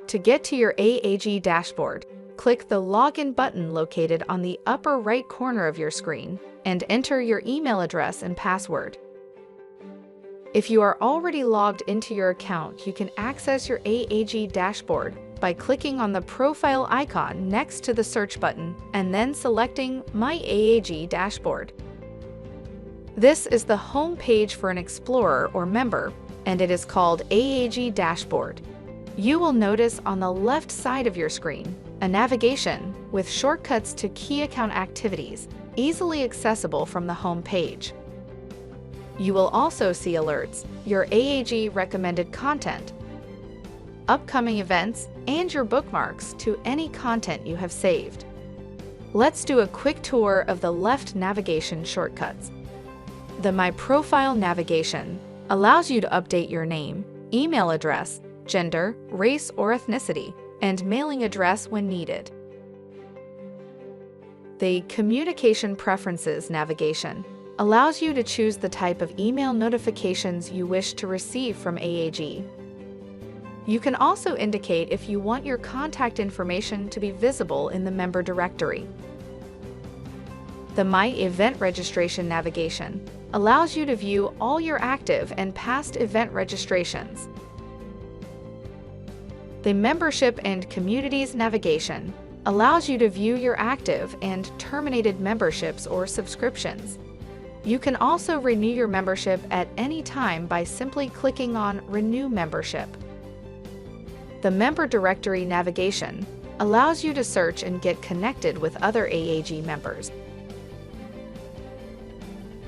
To get to your AAG dashboard, click the Login button located on the upper right corner of your screen and enter your email address and password. If you are already logged into your account, you can access your AAG dashboard by clicking on the profile icon next to the search button and then selecting My AAG Dashboard. This is the home page for an explorer or member, and it is called AAG Dashboard. You will notice on the left side of your screen a navigation with shortcuts to key account activities, easily accessible from the home page. You will also see alerts, your AAG recommended content, upcoming events, and your bookmarks to any content you have saved. Let's do a quick tour of the left navigation shortcuts. The My Profile navigation allows you to update your name, email address, gender, race or ethnicity, and mailing address when needed. The Communication Preferences navigation allows you to choose the type of email notifications you wish to receive from AAG. You can also indicate if you want your contact information to be visible in the member directory. The My Event Registration navigation allows you to view all your active and past event registrations. The Membership and Communities navigation allows you to view your active and terminated memberships or subscriptions. You can also renew your membership at any time by simply clicking on Renew Membership. The Member Directory navigation allows you to search and get connected with other AAG members.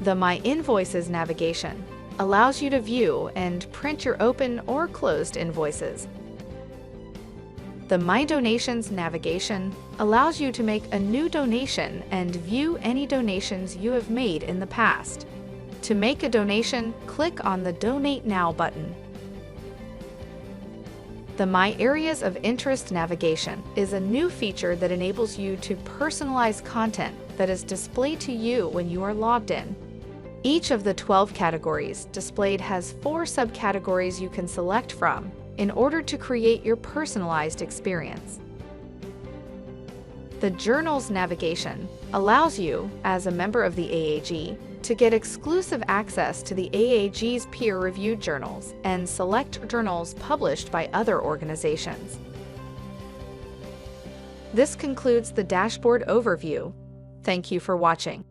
The My Invoices navigation allows you to view and print your open or closed invoices. The My Donations navigation allows you to make a new donation and view any donations you have made in the past. To make a donation, click on the Donate Now button. The My Areas of Interest navigation is a new feature that enables you to personalize content that is displayed to you when you are logged in. Each of the 12 categories displayed has 4 subcategories you can select from in order to create your personalized experience. The Journals navigation allows you, as a member of the AAG, to get exclusive access to the AAG's peer-reviewed journals and select journals published by other organizations. This concludes the dashboard overview. Thank you for watching.